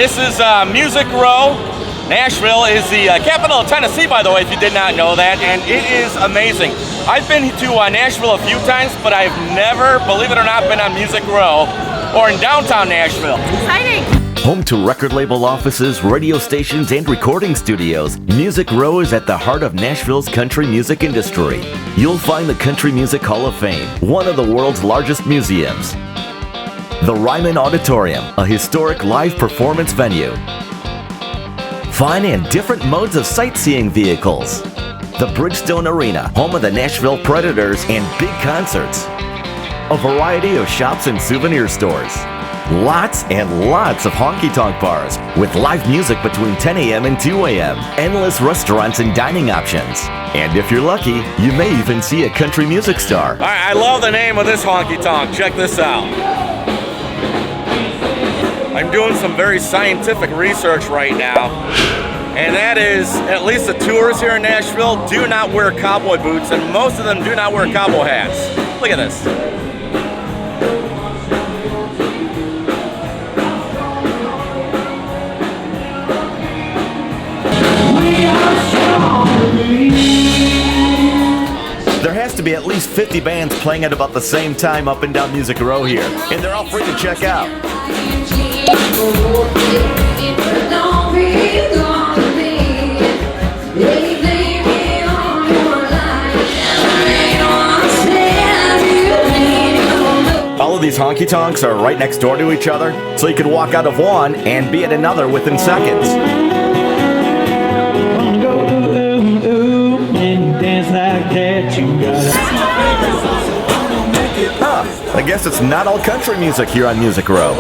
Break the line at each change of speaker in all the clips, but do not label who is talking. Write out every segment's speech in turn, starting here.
This is Music Row. Nashville is the capital of Tennessee, by the way, if you did not know that, and it is amazing. I've been to Nashville a few times, but I've never, believe it or not, been on Music Row or in downtown Nashville.
Exciting!
Home to record label offices, radio stations, and recording studios, Music Row is at the heart of Nashville's country music industry. You'll find the Country Music Hall of Fame, one of the world's largest museums. The Ryman Auditorium, a historic live performance venue. Fun and different modes of sightseeing vehicles. The Bridgestone Arena, home of the Nashville Predators and big concerts. A variety of shops and souvenir stores. Lots and lots of honky-tonk bars with live music between 10 a.m. and 2 a.m. Endless restaurants and dining options. And if you're lucky, you may even see a country music star.
All right, I love the name of this honky-tonk. Check this out. I'm doing some very scientific research right now, and that is, at least the tourists here in Nashville do not wear cowboy boots, and most of them do not wear cowboy hats. Look at this.
There has to be at least 50 bands playing at about the same time up and down Music Row here, and they're all free to check out. All of these honky-tonks are right next door to each other, so you can walk out of one and be at another within seconds. I guess it's not all country music here on Music Row.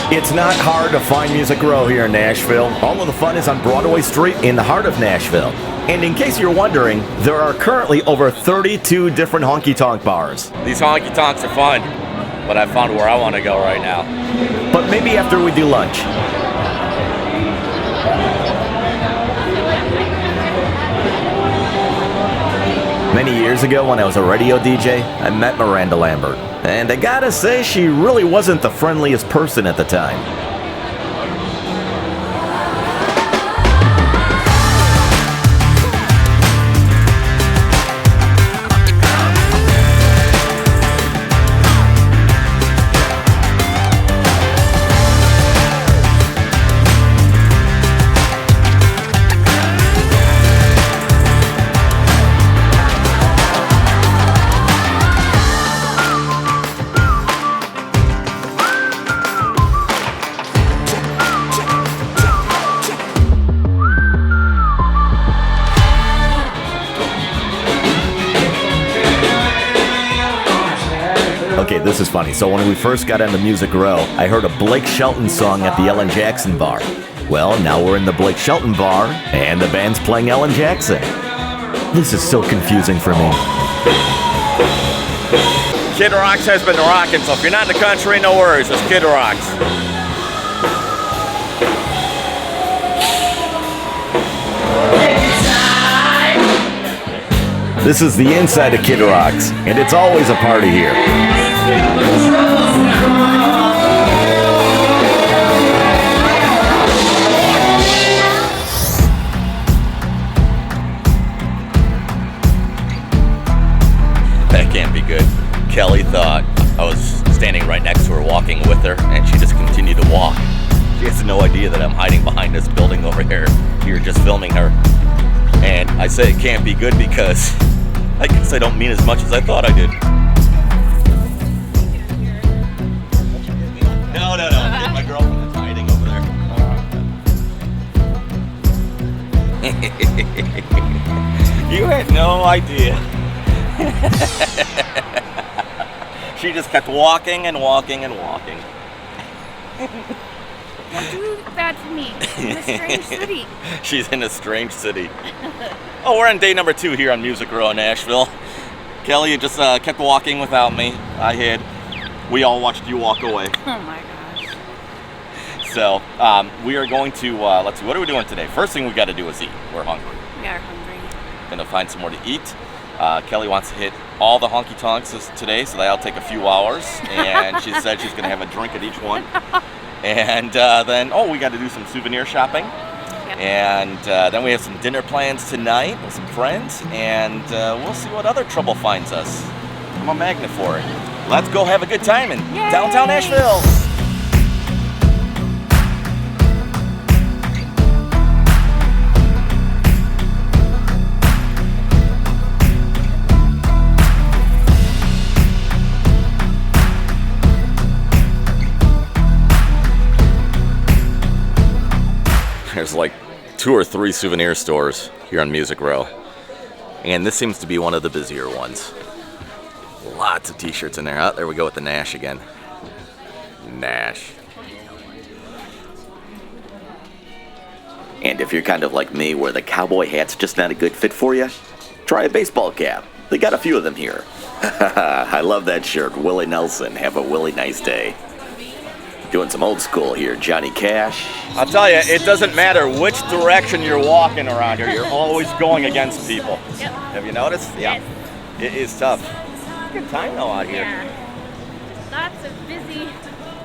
It's not hard to find Music Row here in Nashville. All of the fun is on Broadway Street in the heart of Nashville. And in case you're wondering, there are currently over 32 different honky-tonk bars.
These honky-tonks are fun, but I found where I want to go right now.
But maybe after we do lunch. Many years ago when I was a radio DJ, I met Miranda Lambert. And I gotta say, she really wasn't the friendliest person at the time. Okay, this is funny. So when we first got into Music Row, I heard a Blake Shelton song at the Ellen Jackson bar. Well, now we're in the Blake Shelton bar, and the band's playing Ellen Jackson. This is so confusing for me.
Kid Rocks has been rocking, so if you're not in the country, no worries. It's Kid Rocks.
This is the inside of Kid Rocks, and it's always a party here.
That can't be good. Kelly thought I was standing right next to her, walking with her, and she just continued to walk. She has no idea that I'm hiding behind this building over here. You're just filming her. And I say it can't be good because I guess I don't mean as much as I thought I did. No. My girlfriend is hiding over there. You had no idea. She just kept walking and walking and walking.
Don't do that to me. I'm in a strange city.
She's in a strange city. Oh, we're on day number 2 here on Music Row in Nashville. Kelly just kept walking without me. I hid. We all watched you walk away.
Oh my gosh.
So we are going to, let's see, what are we doing today? First thing we got to do is eat. We're hungry.
We are hungry.
Gonna find somewhere to eat. Kelly wants to hit all the honky tonks today, so that'll take a few hours. And she said she's gonna have a drink at each one. And then, we got to do some souvenir shopping.
Yep.
And then we have some dinner plans tonight with some friends. And we'll see what other trouble finds us. I'm a magnet for it. Let's go have a good time in
Yay!
downtown Nashville. There's like 2 or 3 souvenir stores here on Music Row. And this seems to be one of the busier ones. Lots of t-shirts in there. Oh, there we go with the Nash again. Nash.
And if you're kind of like me, where the cowboy hat's just not a good fit for you, try a baseball cap. They got a few of them here. I love that shirt. Willie Nelson. Have a Willie nice day. Doing some old school here. Johnny Cash.
I'll tell you, it doesn't matter which direction you're walking around here. You're always going against people.
Yep.
Have you noticed? Yeah.
Yes.
It is tough. Good time though out here.
Yeah. Lots of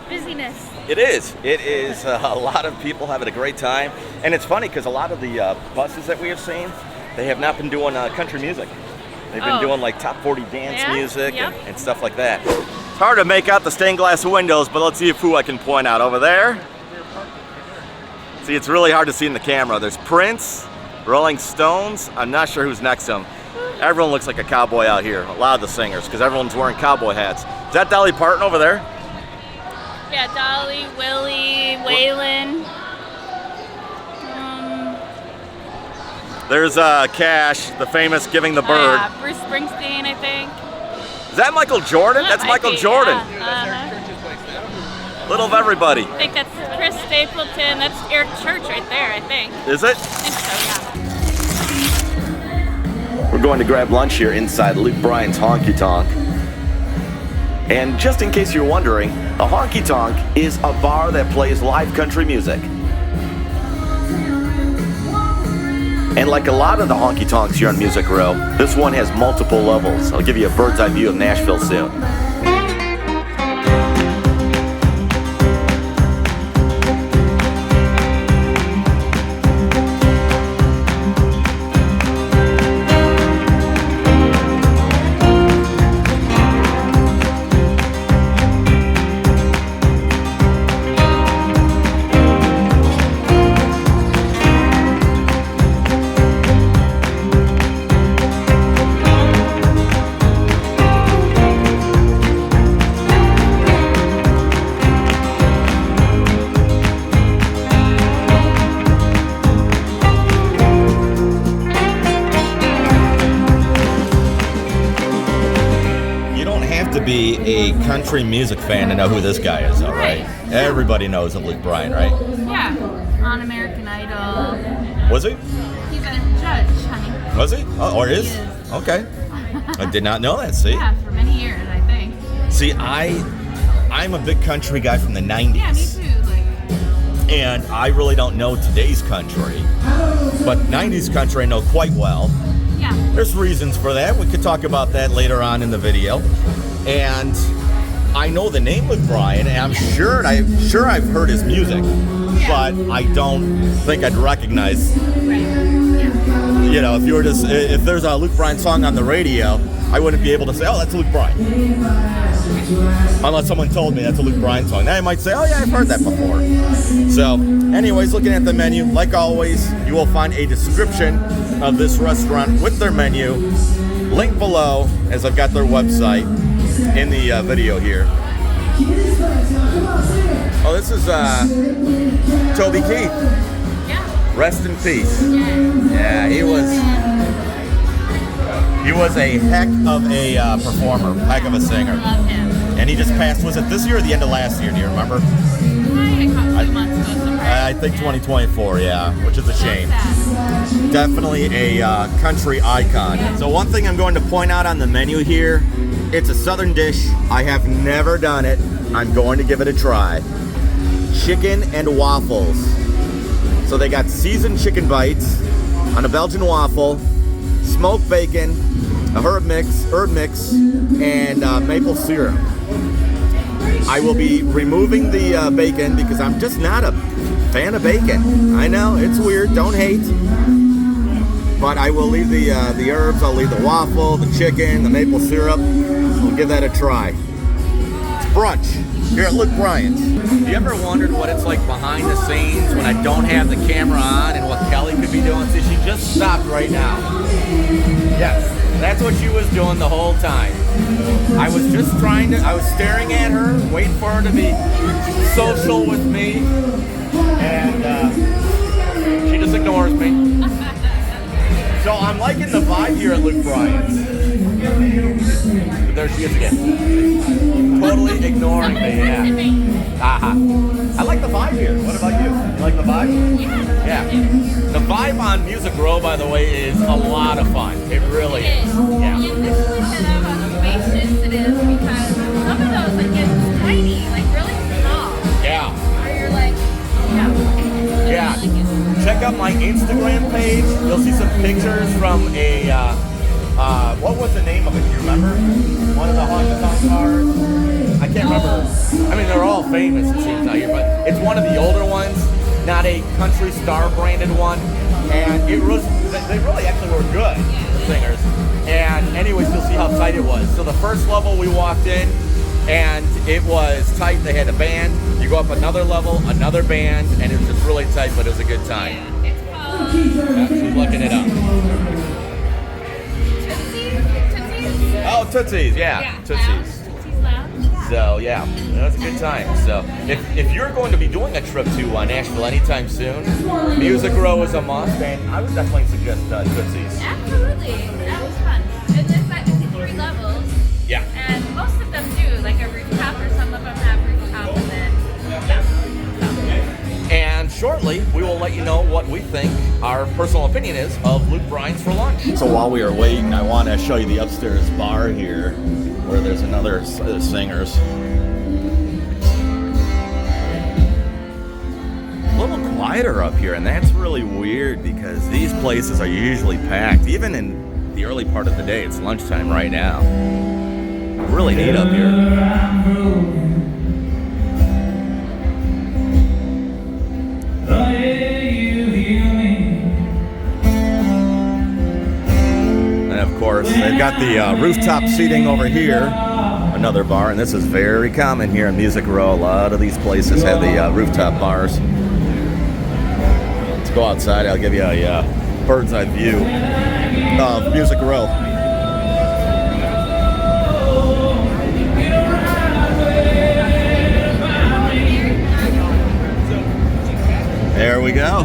busyness.
It is. It is a lot of people having a great time. And it's funny because a lot of the buses that we have seen, they have not been doing country music. They've been doing like top 40 dance music and stuff like that. It's hard to make out the stained glass windows, but let's see who I can point out over there. See, it's really hard to see in the camera. There's Prince, Rolling Stones. I'm not sure who's next to him. Everyone looks like a cowboy out here, a lot of the singers, because everyone's wearing cowboy hats. Is that Dolly Parton over there?
Yeah, Dolly, Willie, Waylon.
There's Cash, the famous Giving the Bird.
Bruce Springsteen, I think.
Is that Michael Jordan? That's
Might
Michael
be,
Jordan.
yeah.
Little of everybody.
I think that's Chris Stapleton. That's Eric Church right there, I think.
Is it?
I think so, yeah.
We're going to grab lunch here inside Luke Bryan's Honky Tonk. And just in case you're wondering, a honky tonk is a bar that plays live country music. And like a lot of the honky tonks here on Music Row, this one has multiple levels. I'll give you a bird's eye view of Nashville soon.
Be a country music fan to know who this guy is, all right? Everybody knows of Luke Bryan, right?
Yeah, on American Idol.
Was he?
He's a judge, honey.
Was he? Oh, or is?
He is.
Okay. I did not know that, see?
Yeah, for many years, I think.
See, I'm a big country guy from the 90s.
Yeah, me too.
And I really don't know today's country, but 90s country I know quite well.
Yeah.
There's reasons for that. We could talk about that later on in the video. And I know the name Luke Bryan, and I'm sure I've heard his music, but I don't think I'd recognize.
Right. Yeah.
You know, if there's a Luke Bryan song on the radio, I wouldn't be able to say, oh, that's Luke Bryan. Unless someone told me that's a Luke Bryan song. Then I might say, oh yeah, I've heard that before. So, anyways, looking at the menu, like always, you will find a description of this restaurant with their menu. Link below, as I've got their website in the video here. Oh, this is Toby Keith.
Yeah.
Rest in peace.
Yeah.
Yeah, he was a heck of a performer, heck of a singer.
Love him.
And he just passed, was it this year or the end of last year? Do you remember?
I caught 2 months ago somewhere.
I think 2024, yeah, which is a shame.
Sad.
Definitely a country icon. So one thing I'm going to point out on the menu here, it's a southern dish. I have never done it. I'm going to give it a try. Chicken and waffles. So they got seasoned chicken bites on a Belgian waffle, smoked bacon, a herb mix, and maple syrup. I will be removing the bacon because I'm just not a fan of bacon. I know, it's weird, don't hate. But I will leave the herbs, I'll leave the waffle, the chicken, the maple syrup. We'll give that a try. It's brunch here at Luke Bryan's. You ever wondered what it's like behind the scenes when I don't have the camera on and what Kelly could be doing? See, she just stopped right now. Yes, that's what she was doing the whole time. I was just I was staring at her, waiting for her to be social with me, and she just ignores me. So I'm liking the vibe here at Luke Bryan's. There she is again. Totally ignoring me, yeah. I like the vibe here. What about you? You like the vibe? Yeah. The vibe on Music Row, by the way, is a lot of fun. It really is. Yeah.
You initially said how spacious it is because some of those like get tiny, like really small.
Yeah.
Where you're like,
Yeah. Check out my Instagram page. You'll see some pictures from a, what was the name of it? Do you remember? One of the haunted cars? I can't remember. I mean, they're all famous, it seems out here, but it's one of the older ones, not a Country Star branded one. And it was, they really actually were good, the singers. And anyways, you'll see how tight it was. So the first level we walked in, and it was tight. They had a band. You go up another level, another band, and it was just really tight, but it was a good time.
yeah, it's called
She's looking it up.
Tootsies.
Oh, Tootsies, yeah. Tootsies.
Tootsies Lounge.
So yeah, it was a good time. So if you're going to be doing a trip to Nashville anytime soon, Music Row is a must, and I would definitely suggest Tootsies.
Absolutely, that was fun. And there's like 3 levels.
Yeah.
And most of them do, like a rooftop, or some of them have rooftop, and then
And shortly, we will let you know what we think our personal opinion is of Luke Bryan's for lunch. So while we are waiting, I want to show you the upstairs bar here, where there's another singers. A little quieter up here, and that's really weird because these places are usually packed. Even in the early part of the day, it's lunchtime right now. Really neat up here. And of course, they've got the rooftop seating over here, another bar, and this is very common here in Music Row. A lot of these places have the rooftop bars. Let's go outside. I'll give you a bird's eye view of Music Row. There we go.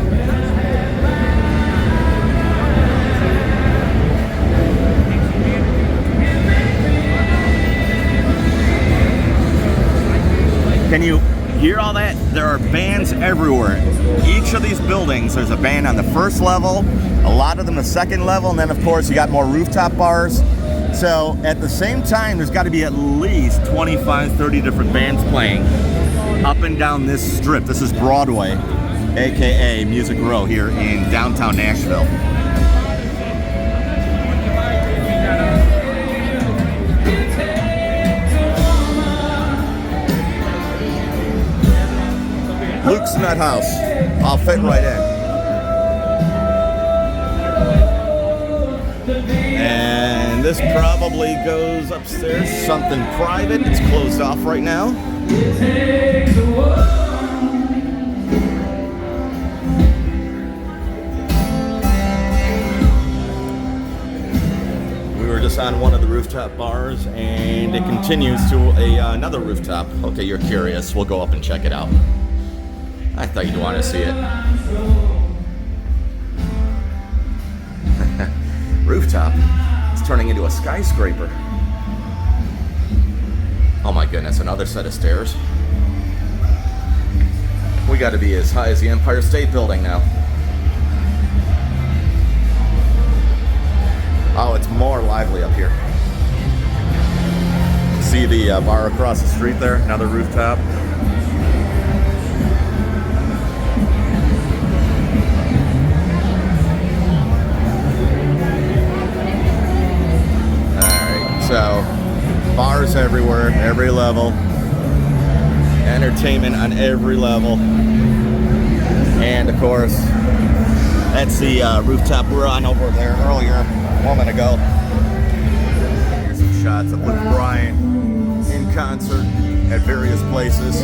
Can you hear all that? There are bands everywhere. Each of these buildings, there's a band on the first level, a lot of them the second level, and then of course you got more rooftop bars. So at the same time, there's got to be at least 25, 30 different bands playing up and down this strip. This is Broadway, aka Music Row, here in downtown Nashville. Luke's Nut House. I'll fit right in. And this probably goes upstairs. Something private. It's closed off right now. We were just on one of the rooftop bars, and it continues to another rooftop. Okay, you're curious. We'll go up and check it out. I thought you'd want to see it. Rooftop. It's turning into a skyscraper. Oh my goodness, another set of stairs. We got to be as high as the Empire State Building now. Oh, it's more lively up here. See the bar across the street there? Another rooftop. So, bars everywhere, every level. entertainment on every level. And of course, that's the rooftop we were on over there earlier, a moment ago. Here's some shots of with Bryan in concert at various places.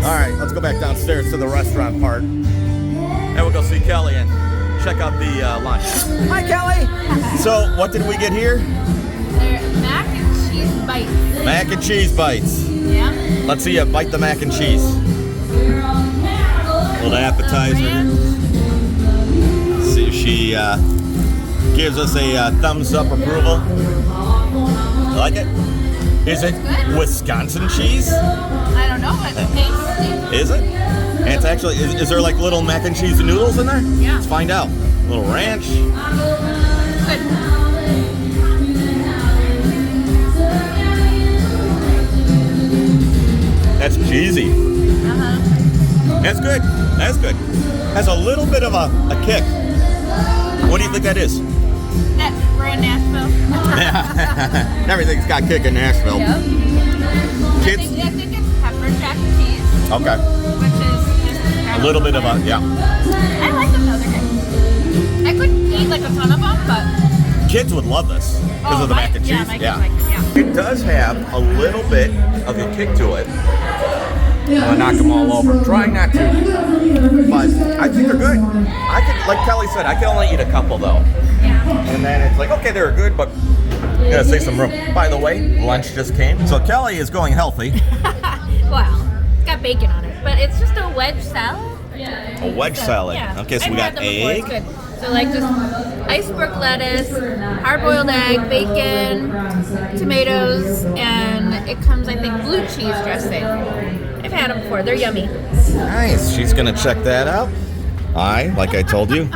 All right, let's go back downstairs to the restaurant part. And we'll go see Kelly and check out the lunch. Hi, Kelly. So, what did we get here?
They're mac and cheese bites.
Mac and cheese bites.
Yeah.
Let's see you bite the mac and cheese. Little appetizer. Let's see if she gives us a thumbs up approval. You like it? Is it Wisconsin cheese?
I don't know, but it tastes.
Is it? And it's actually, is there like little mac and cheese noodles in there?
Yeah.
Let's find out. Little ranch.
Good.
That's cheesy.
Uh-huh.
That's good. That's good. Has a little bit of a kick. What do you think that is?
We're in Nashville.
Everything's got kick in Nashville.
Yep.
Kids?
I think it's pepper jack cheese,
Okay.
which is just
A little bit of a, yeah.
I like them though, they're good. I couldn't eat like a ton of them, but
Kids would love this because of the mac and cheese.
Yeah, my kids like it, yeah.
It does have a little bit of a kick to it. I'm gonna knock them all over. Try not to, but I think they're good. I could, like Kelly said, I can only eat a couple though.
Yeah.
And then it's like, okay, they're good, but you gotta save some room. By the way, lunch just came. So Kelly is going healthy.
Well, it's got bacon on it, but it's just a wedge salad.
A wedge salad.
Yeah.
Okay, so
I've
we
had
got
them before,
egg.
it's good. So like just iceberg lettuce, hard-boiled egg, bacon, tomatoes, and it comes, I think, blue cheese dressing. I've had them before. They're yummy.
Nice. She's gonna check that out. Like I told you.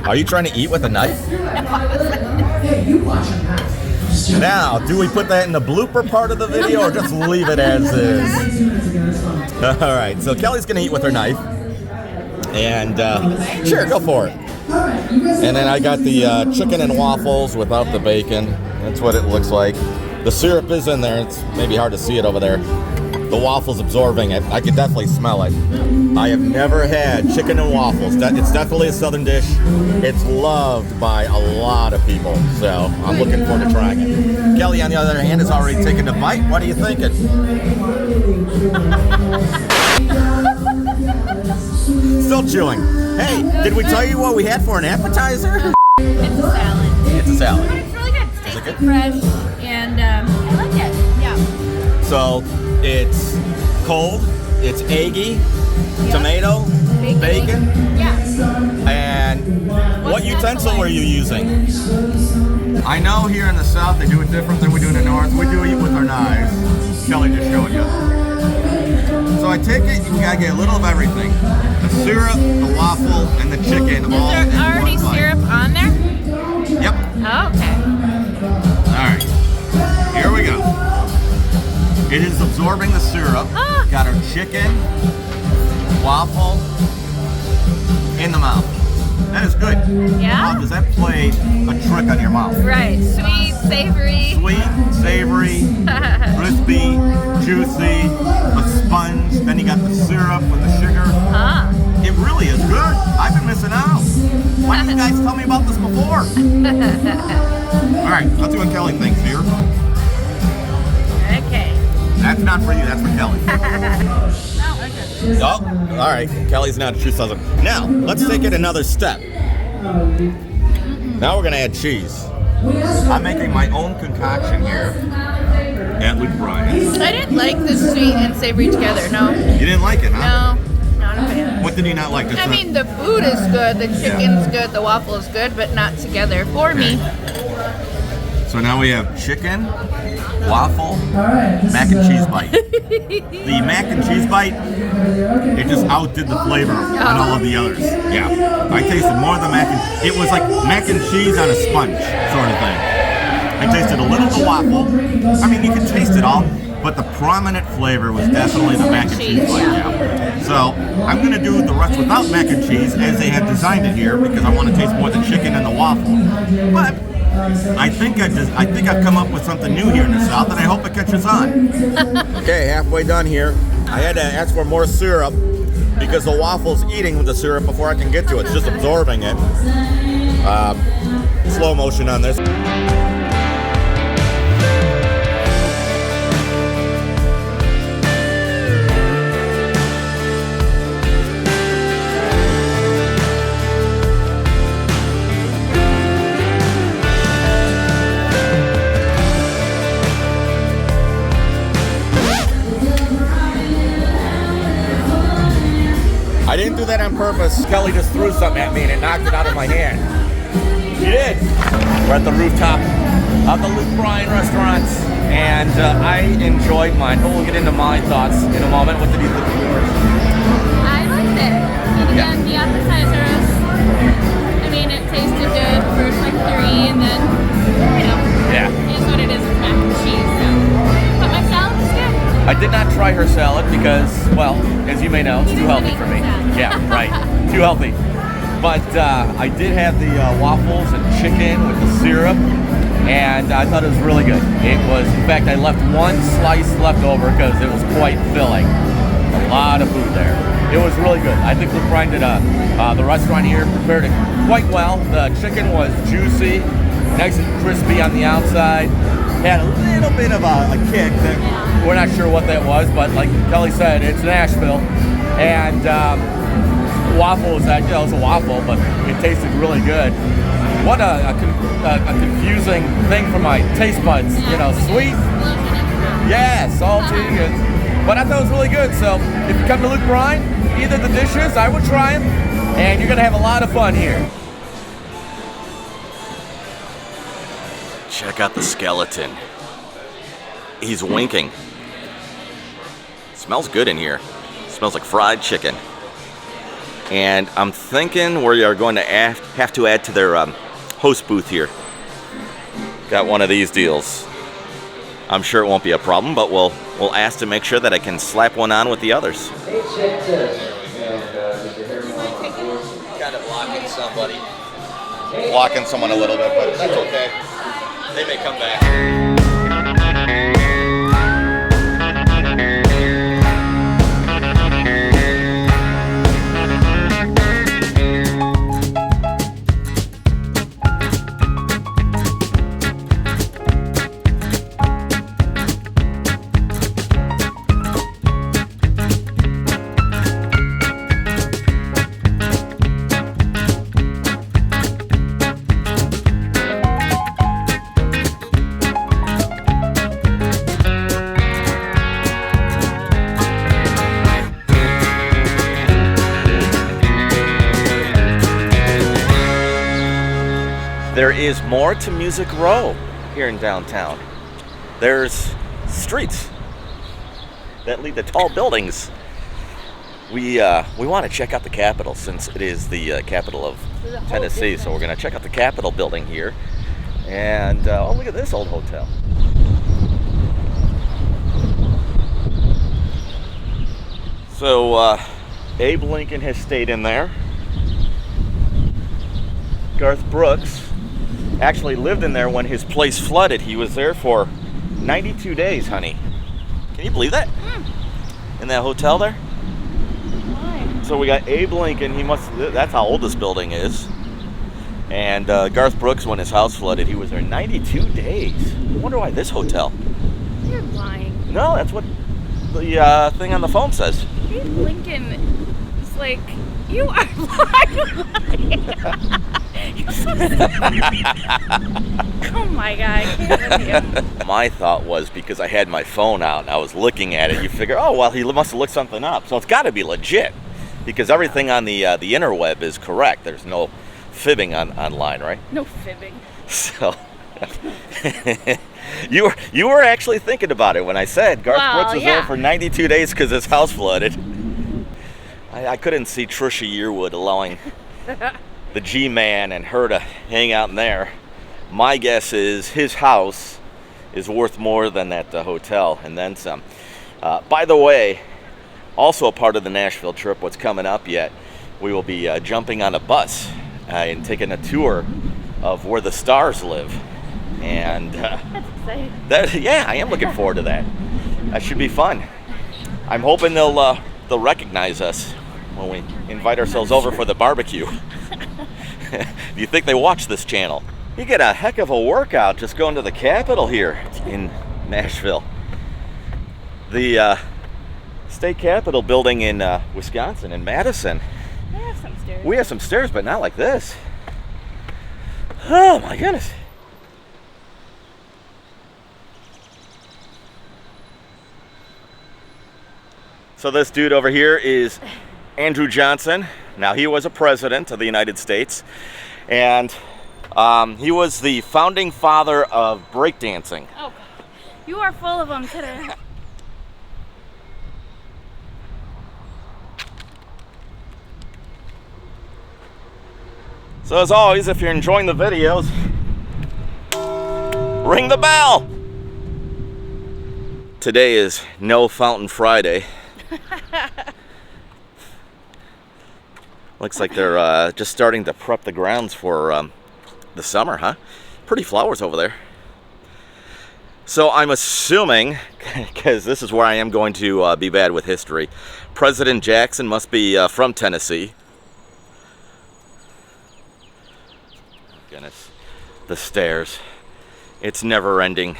Are you trying to eat with a knife? Now, do we put that in the blooper part of the video or just leave it as is? All right, so Kelly's gonna eat with her knife. And sure, go for it. And then I got the chicken and waffles without the bacon. That's what it looks like. The syrup is in there. It's maybe hard to see it over there. The waffle's absorbing it. I can definitely smell it. I have never had chicken and waffles. It's definitely a southern dish. It's loved by a lot of people. So I'm looking forward to trying it. Kelly, on the other hand, has already taken a bite. What are you thinking? Still chewing. Hey, did we tell you what we had for an appetizer?
It's a salad.
It's a salad.
But it's really good. It's
Is it
tasty,
good?
fresh, and I like it. Yeah.
So it's cold, it's eggy,
Yep.
tomato, bacon,
Yeah.
and what utensil were you using? I know here in the South they do it different than we do in the North. We do eat with our knives. Kelly just showed you. So I take it, you gotta get a little of everything. The syrup, the waffle, and the chicken all
Is
in
there already
one bite.
syrup on there?
Yep.
Oh, okay.
All right. Here we go. It is absorbing the syrup.
Ah.
Got our chicken, waffle, in the mouth. That is good.
Yeah?
How does that play a trick on your mouth?
Right. Sweet, savory.
Sweet, savory, crispy, juicy, a sponge. Then you got the syrup with the sugar.
Huh.
It really is good. I've been missing out. Why didn't you guys tell me about this before? All right, let's do what Kelly thinks here.
Okay.
That's not for you, that's for Kelly.
No, okay.
Oh, all right. Kelly's not a true Southern. Now, let's take it another step. Now we're gonna add cheese. I'm making my own concoction here at Bryan.
I didn't like the sweet and savory together. No.
You didn't like it, huh?
No. Not a fan.
What did you not like?
I mean, the food is good, the chicken's good, the waffle is good, but not together for me.
So now we have chicken, waffle, mac and cheese bite. The mac and cheese bite, it just outdid the flavor on all of the others. Yeah, I tasted more of the mac and, it was like mac and cheese on a sponge sort of thing. I tasted a little of the waffle. I mean, you can taste it all, but the prominent flavor was definitely the mac and cheese bite. Yeah. So I'm gonna do the rest without mac and cheese as they have designed it here because I want to taste more the chicken and the waffle. But I think I've come up with something new here in the South, and I hope it catches on. Okay, halfway done here. I had to ask for more syrup because the waffle's eating with the syrup before I can get to it. It's just absorbing it. Slow motion on this. I didn't do that on purpose. Kelly just threw something at me and it knocked it out of my hand. She did. We're at the rooftop of the Bryan restaurant, and I enjoyed mine. But we'll get into my thoughts in a moment. What did you think of yours?
I liked it. And again, the appetizers, I mean, it tasted good first like 3, and then,
Yeah.
it is what it is with mac and cheese. So. But my salad was good.
I did not try her salad because, well, as you may know, it's too healthy for me. Yeah, right. Too healthy. But I did have the waffles and chicken with the syrup, and I thought it was really good. It was, in fact, I left one slice left over because it was quite filling. A lot of food there. It was really good. I think Luke Bryan did the restaurant here prepared it quite well. The chicken was juicy, nice and crispy on the outside. Had a little bit of a kick that we're not sure what that was, but like Kelly said, it's Nashville, and waffle was that, it was a waffle, but it tasted really good. What a confusing thing for my taste buds, sweet, yeah, salty, but I thought it was really good. So if you come to Luke Bryan, either the dishes, I would try them, and you're gonna have a lot of fun here. Check out the skeleton. He's winking. Smells good in here. Smells like fried chicken. And I'm thinking we are going to have to add to their host booth here. Got one of these deals. I'm sure it won't be a problem, but we'll ask to make sure that I can slap one on with the others. Kind of blocking somebody. Blocking someone a little bit, but that's okay. They may come back. There is more to Music Row here in downtown. There's streets that lead to tall buildings. We want to check out the Capitol since it is the capital of Tennessee. So we're going to check out the Capitol building here. And oh, look at this old hotel. So Abe Lincoln has stayed in there. Garth Brooks actually lived in there when his place flooded. He was there for 92 days, honey. Can you believe that? In that hotel there?
Why?
So we got Abe Lincoln. That's how old this building is. And Garth Brooks, when his house flooded, he was there 92 days. I wonder why this hotel.
You're lying.
No, that's what the thing on the phone says.
Abe Lincoln is like, you are lying. Oh my God, I can't believe you.
My thought was, because I had my phone out and I was looking at it, you figure, oh, well, he must have looked something up. So it's got to be legit, because everything on the interweb is correct. There's no fibbing online, right?
No fibbing.
So you were actually thinking about it when I said Garth Brooks was there for 92 days because his house flooded. I couldn't see Trisha Yearwood allowing the G-Man and her to hang out in there. My guess is his house is worth more than that hotel, and then some. By the way, also a part of the Nashville trip, what's coming up yet, we will be jumping on a bus and taking a tour of where the stars live. And
That's exciting.
yeah, I am looking forward to that. That should be fun. I'm hoping they'll recognize us when we invite ourselves over for the barbecue. Do you think they watch this channel? You get a heck of a workout just going to the Capitol here in Nashville. The state Capitol building in Wisconsin, in Madison.
We have some stairs.
We have some stairs, but not like this. Oh my goodness. So this dude over here is Andrew Johnson. Now, he was a president of the United States, and he was the founding father of breakdancing.
Oh, you are full of them today.
So as always, if you're enjoying the videos, ring the bell. Today is No Fountain Friday. Looks like they're just starting to prep the grounds for the summer, huh? Pretty flowers over there. So I'm assuming, because this is where I am going to be bad with history, President Jackson must be from Tennessee. Goodness, the stairs. It's never ending.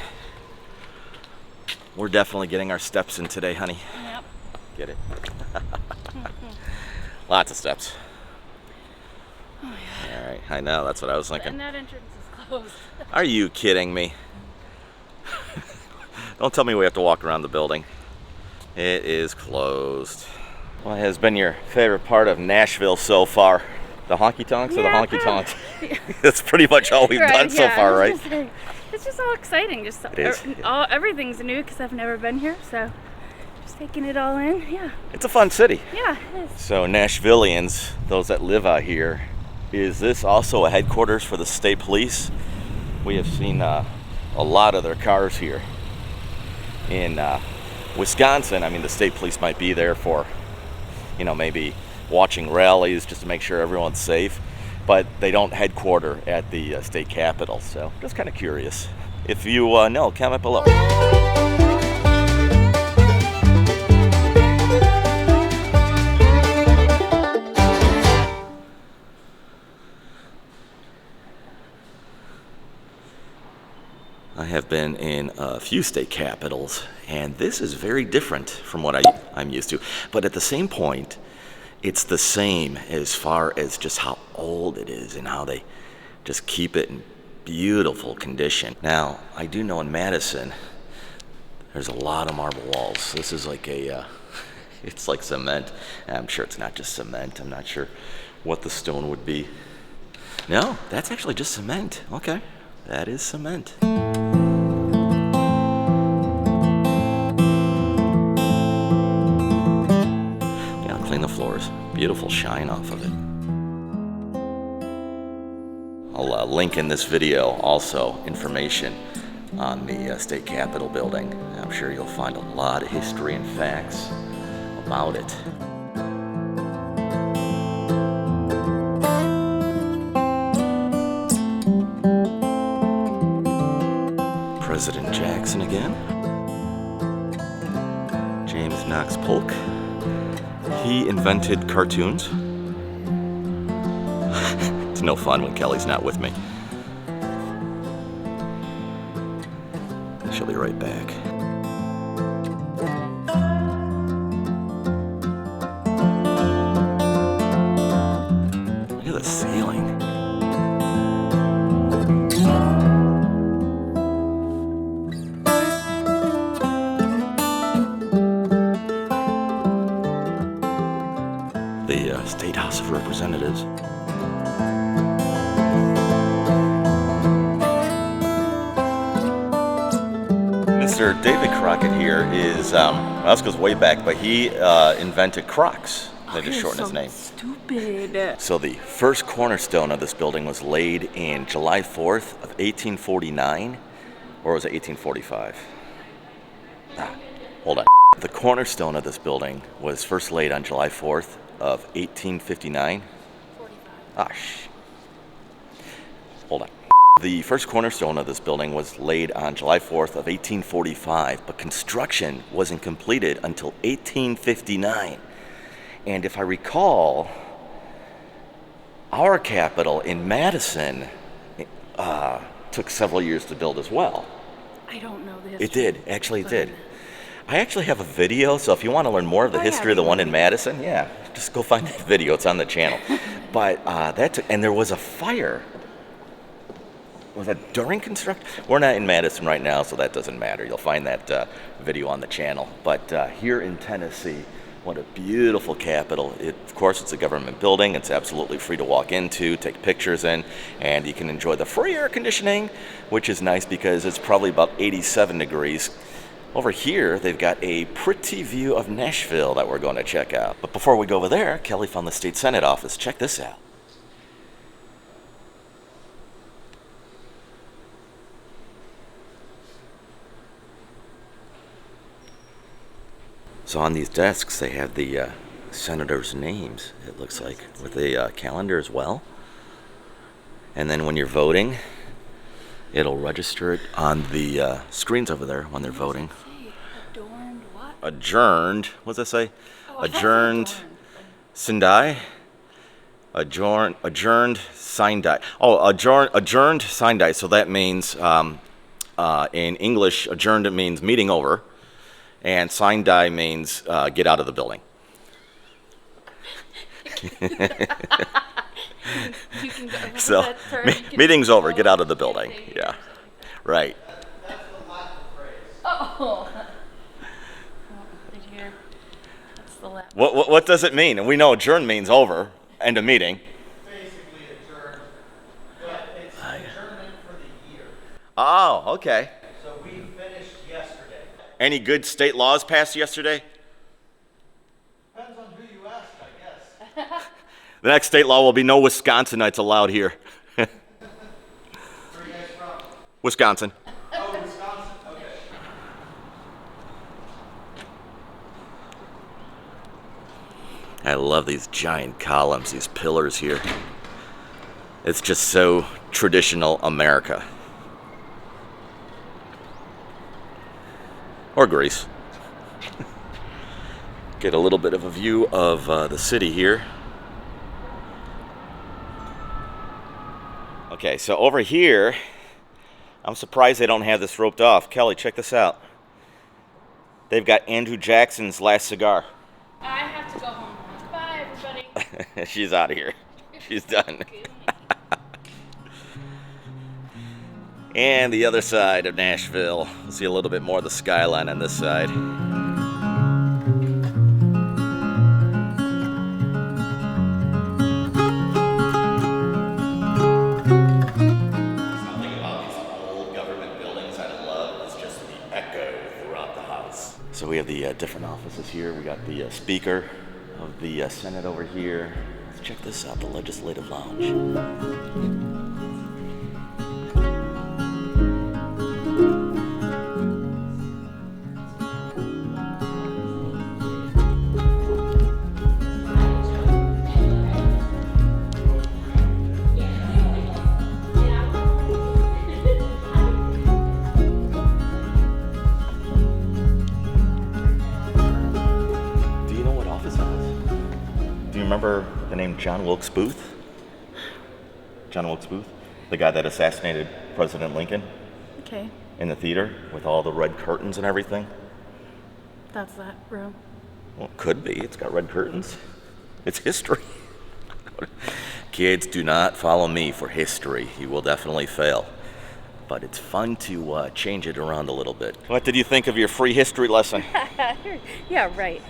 We're definitely getting our steps in today, honey.
Yep.
Get it? Lots of steps.
Oh, yeah.
All right, I know, that's what I was thinking.
And that entrance is closed.
Are you kidding me? Don't tell me we have to walk around the building. It is closed. What has been your favorite part of Nashville so far? The honky tonks or the honky tonks? That's pretty much all we've done so far, right?
It's just all exciting. Just
It is.
Everything's new because I've never been here, so just taking it all in. Yeah.
It's a fun city.
Yeah, it is.
So Nashvillians, those that live out here, is this also a headquarters for the state police? We have seen a lot of their cars here. In Wisconsin, I mean, the state police might be there for, maybe watching rallies just to make sure everyone's safe, but they don't headquarter at the state capitol, so just kind of curious. If you know, comment below. I have been in a few state capitals, and this is very different from what I'm used to. But at the same point, it's the same as far as just how old it is and how they just keep it in beautiful condition. Now, I do know in Madison, there's a lot of marble walls. This is like it's like cement. I'm sure it's not just cement. I'm not sure what the stone would be. No, that's actually just cement. Okay, that is cement. The floors, beautiful shine off of it. I'll link in this video also information on the state capitol building. I'm sure you'll find a lot of history and facts about it. President Jackson again. James Knox Polk. He invented cartoons. It's no fun when Kelly's not with me. She'll be right back. Look at the ceiling. The State House of Representatives. Mr. David Crockett here is, this goes way back, but he invented Crocs. They just shortened his name.
Stupid.
So the first cornerstone of this building was laid in July 4th of 1849, or was it 1845? Hold on. The cornerstone of this building was first laid on July 4th of 1859. 45. Hold on. The first cornerstone of this building was laid on July 4th of 1845, but construction wasn't completed until 1859. And if I recall, our capital in Madison took several years to build as well.
I don't know the history.
It did. Actually, it did. I actually have a video, so if you want to learn more of the history of the one in Madison, yeah, just go find that video. It's on the channel. But and there was a fire. Was that during construction? We're not in Madison right now, so that doesn't matter. You'll find that video on the channel. But here in Tennessee, what a beautiful capital. Of course, it's a government building. It's absolutely free to walk into, take pictures in, and you can enjoy the free air conditioning, which is nice because it's probably about 87 degrees. Over here, they've got a pretty view of Nashville that we're going to check out. But before we go over there, Kelly found the State Senate office. Check this out. So on these desks, they have the senators' names, it looks like, with a calendar as well. And then when you're voting, it'll register it on the screens over there when they're voting.
Adorned what?
Adjourned. What does that say?
Oh,
Adjourned. Sindai. Adjourned sign die. Oh, adjourned sign die. So that means, in English, adjourned, it means meeting over. And sign die means get out of the building.
You can go,
So, meeting's over, get out of the building. Yeah, right.
That's the Latin phrase.
Oh. Did you hear? That's the Latin.
What does it mean? And we know adjourn means over, end of meeting.
Basically adjourned, but it's adjournment for the year.
Oh, okay.
So we finished yesterday.
Any good state laws passed yesterday?
Depends on who you ask, I guess.
The next state law will be no Wisconsinites allowed here.
Where are you guys from?
Wisconsin.
Oh, Wisconsin. Okay.
I love these giant columns, these pillars here. It's just so traditional America. Or Greece. Get a little bit of a view of the city here. Okay, so over here, I'm surprised they don't have this roped off. Kelly, check this out. They've got Andrew Jackson's last cigar.
I have to go home. Bye, everybody.
She's out of here. She's done. And the other side of Nashville. We'll see a little bit more of the skyline on this side. Something about these old government buildings I love is just the echo throughout the house. So we have the different offices here. We got the Speaker of the Senate over here. Let's check this out, the Legislative Lounge. Remember the name John Wilkes Booth? John Wilkes Booth? The guy that assassinated President Lincoln
Okay,
in the theater with all the red curtains and everything?
that's that room.
Well, it could be. It's got red curtains. It's history. Kids, do not follow me for history. You will definitely fail. But it's fun to change it around a little bit. What did you think of your free history lesson?
Yeah, right.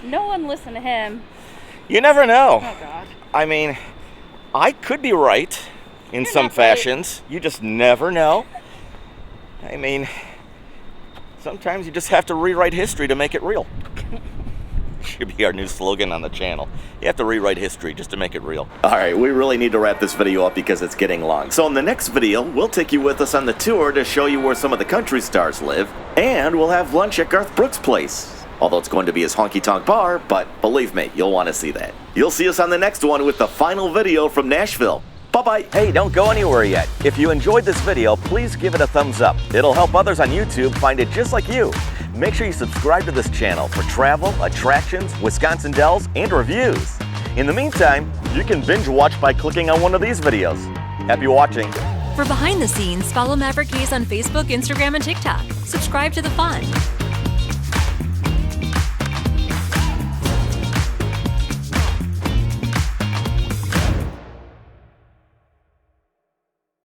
No one listened to him.
You never know.
Oh, God.
I mean, I could be right in
You're
some
not right.
fashions. You just never know. I mean, sometimes you just have to rewrite history to make it real. Should be our new slogan on the channel. You have to rewrite history just to make it real. All right, we really need to wrap this video up because it's getting long. So in the next video, we'll take you with us on the tour to show you where some of the country stars live, and we'll have lunch at Garth Brooks' place. Although it's going to be his honky-tonk bar, but believe me, you'll want to see that. You'll see us on the next one with the final video from Nashville.
Bye-bye. Hey, don't go anywhere yet. If you enjoyed this video, please give it a thumbs up. It'll help others on YouTube find it just like you. Make sure you subscribe to this channel for travel, attractions, Wisconsin Dells, and reviews. In the meantime, you can binge watch by clicking on one of these videos. Happy watching.
For behind the scenes, follow Maverick Hayes on Facebook, Instagram, and TikTok. Subscribe to the fun.